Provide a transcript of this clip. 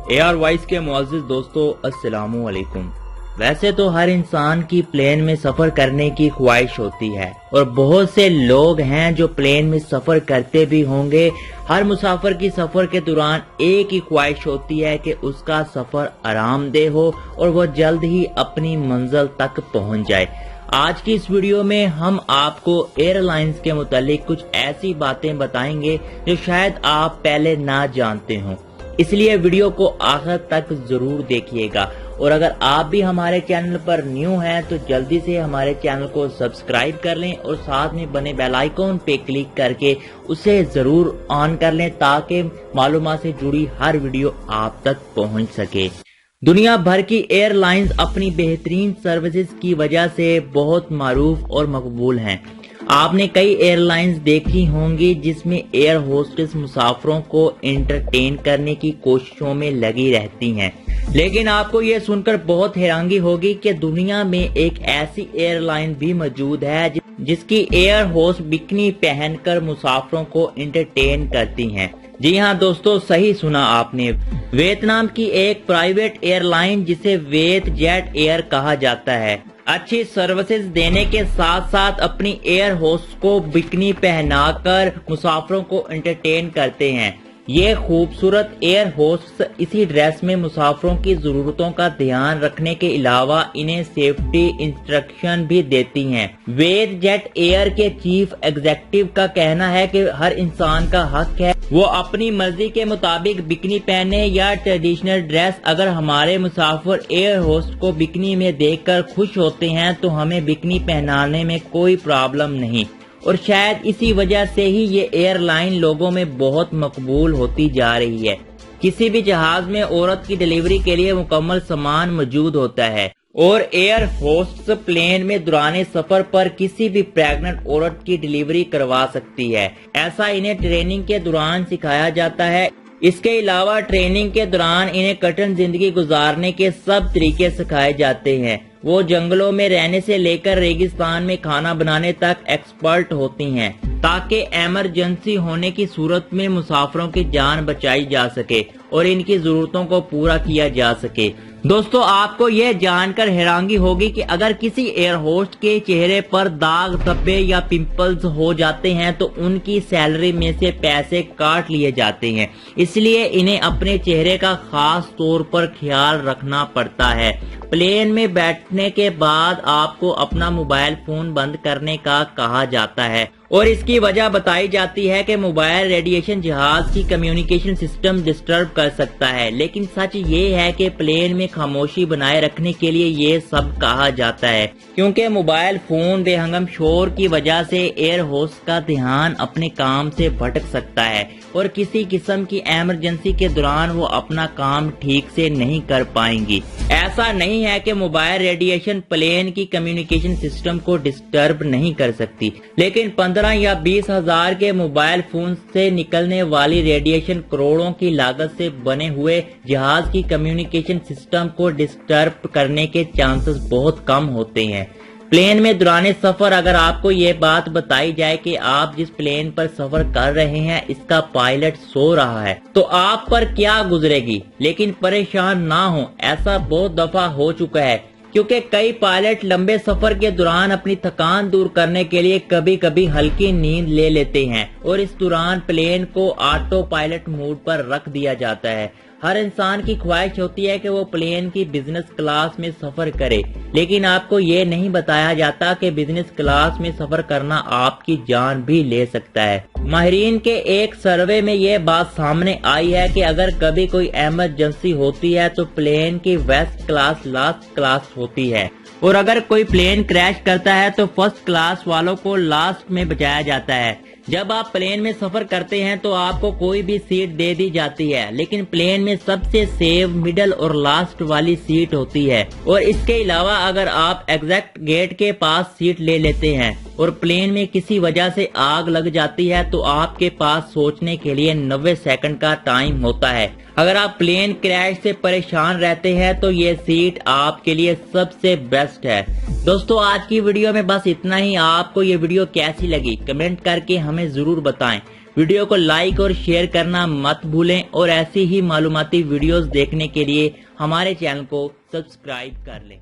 Air voice के मुअज़्ज़िज़ दोस्तों, अस्सलामु अलैकुम। वैसे तो हर इंसान की प्लेन में सफर करने की ख्वाहिश होती है और बहुत से लोग हैं जो प्लेन में सफर करते भी होंगे। हर मुसाफिर की सफर के दौरान एक ही ख्वाहिश होती है कि उसका सफर आरामदेह हो और वह जल्द ही अपनी मंजिल तक पहुंच जाए। आज की इस वीडियो में हम आपको एयरलाइंस के मुतालिक कुछ ऐसी बातें बताएंगे जो शायद आप पहले ना जानते हों, इसलिए वीडियो को आखिर तक जरूर देखिएगा। और अगर आप भी हमारे चैनल पर न्यू हैं तो जल्दी से हमारे चैनल को सब्सक्राइब कर लें और साथ में बने बेल आइकॉन पे क्लिक करके उसे जरूर ऑन कर लें ताकि मालूमात से जुड़ी हर वीडियो आप तक पहुंच सके। दुनिया भर की एयरलाइंस अपनी बेहतरीन सर्विसेज की वजह से बहुत मारूफ और मकबूल हैं। आपने कई एयरलाइंस देखी होंगी जिसमें एयर होस्टेस मुसाफिरों को एंटरटेन करने की कोशिशों में लगी रहती हैं, लेकिन आपको ये सुनकर बहुत हैरानी होगी कि दुनिया में एक ऐसी एयरलाइन भी मौजूद है जिसकी एयर होस्ट बिकनी पहनकर मुसाफिरों को एंटरटेन करती हैं। जी हाँ दोस्तों, सही सुना आपने। वियतनाम की एक प्राइवेट एयरलाइन जिसे वियत जेट एयर कहा जाता है, अच्छी सर्विसेज देने के साथ साथ अपनी एयर होस्ट को बिकनी पहनाकर मुसाफिरों को एंटरटेन करते हैं। ये खूबसूरत एयर होस्ट इसी ड्रेस में मुसाफिरों की जरूरतों का ध्यान रखने के अलावा इन्हें सेफ्टी इंस्ट्रक्शन भी देती हैं। वियत जेट एयर के चीफ एग्जीक्यूटिव का कहना है कि हर इंसान का हक है वो अपनी मर्जी के मुताबिक बिकनी पहने या ट्रेडिशनल ड्रेस। अगर हमारे मुसाफिर एयर होस्ट को बिकनी में देखकर खुश होते हैं तो हमें बिकनी पहनाने में कोई प्रॉब्लम नहीं, और शायद इसी वजह से ही ये एयरलाइन लोगों में बहुत मकबूल होती जा रही है। किसी भी जहाज में औरत की डिलीवरी के लिए मुकम्मल सामान मौजूद होता है और एयर होस्ट्स प्लेन में दौरान सफर पर किसी भी प्रेग्नेंट औरत की डिलीवरी करवा सकती है। ऐसा इन्हें ट्रेनिंग के दौरान सिखाया जाता है। इसके अलावा ट्रेनिंग के दौरान इन्हें कठिन जिंदगी गुजारने के सब तरीके सिखाए जाते हैं। वो जंगलों में रहने से लेकर रेगिस्तान में खाना बनाने तक एक्सपर्ट होती हैं ताकि इमरजेंसी होने की सूरत में मुसाफिरों की जान बचाई जा सके और इनकी जरूरतों को पूरा किया जा सके। दोस्तों, आपको यह जानकर हैरानी होगी कि अगर किसी एयर होस्ट के चेहरे पर दाग, धब्बे या पिंपल्स हो जाते हैं तो उनकी सैलरी में से पैसे काट लिए जाते हैं। इसलिए इन्हें अपने चेहरे का खास तौर पर ख्याल रखना पड़ता है। प्लेन में बैठने के बाद आपको अपना मोबाइल फोन बंद करने का कहा जाता है और इसकी वजह बताई जाती है कि मोबाइल रेडिएशन जहाज की कम्युनिकेशन सिस्टम डिस्टर्ब कर सकता है। लेकिन सच ये है कि प्लेन में खामोशी बनाए रखने के लिए ये सब कहा जाता है, क्योंकि मोबाइल फोन बेहंगम शोर की वजह से एयर होस्ट का ध्यान अपने काम से भटक सकता है और किसी किस्म की इमरजेंसी के दौरान वो अपना काम ठीक से नहीं कर पाएंगी। ऐसा नहीं है कि मोबाइल रेडिएशन प्लेन की कम्युनिकेशन सिस्टम को डिस्टर्ब नहीं कर सकती, लेकिन 15 या 20 हजार के मोबाइल फोन से निकलने वाली रेडिएशन करोड़ों की लागत से बने हुए जहाज की कम्युनिकेशन सिस्टम को डिस्टर्ब करने के चांसेस बहुत कम होते हैं। प्लेन में दौरान सफर अगर आपको ये बात बताई जाए कि आप जिस प्लेन पर सफर कर रहे हैं इसका पायलट सो रहा है तो आप पर क्या गुजरेगी। लेकिन परेशान ना हो, ऐसा बहुत दफा हो चुका है, क्योंकि कई पायलट लंबे सफर के दौरान अपनी थकान दूर करने के लिए कभी कभी हल्की नींद ले लेते हैं और इस दौरान प्लेन को ऑटो पायलट मोड पर रख दिया जाता है। हर इंसान की ख्वाहिश होती है कि वो प्लेन की बिजनेस क्लास में सफर करे, लेकिन आपको ये नहीं बताया जाता कि बिजनेस क्लास में सफर करना आपकी जान भी ले सकता है। माहिरीन के एक सर्वे में ये बात सामने आई है कि अगर कभी कोई इमरजेंसी होती है तो प्लेन की फर्स्ट क्लास लास्ट क्लास होती है और अगर कोई प्लेन क्रैश करता है तो फर्स्ट क्लास वालों को लास्ट में बचाया जाता है। जब आप प्लेन में सफर करते हैं तो आपको कोई भी सीट दे दी जाती है, लेकिन प्लेन में सबसे सेफ, मिडल और लास्ट वाली सीट होती है। और इसके अलावा अगर आप एग्जैक्ट गेट के पास सीट ले लेते हैं और प्लेन में किसी वजह से आग लग जाती है तो आपके पास सोचने के लिए 90 सेकंड का टाइम होता है। अगर आप प्लेन क्रैश से परेशान रहते हैं तो ये सीट आपके लिए सबसे बेस्ट है। दोस्तों, आज की वीडियो में बस इतना ही। आपको ये वीडियो कैसी लगी कमेंट करके हमें जरूर बताएं। वीडियो को लाइक और शेयर करना मत भूलें और ऐसी ही मालूमाती वीडियोस देखने के लिए हमारे चैनल को सब्सक्राइब कर लें।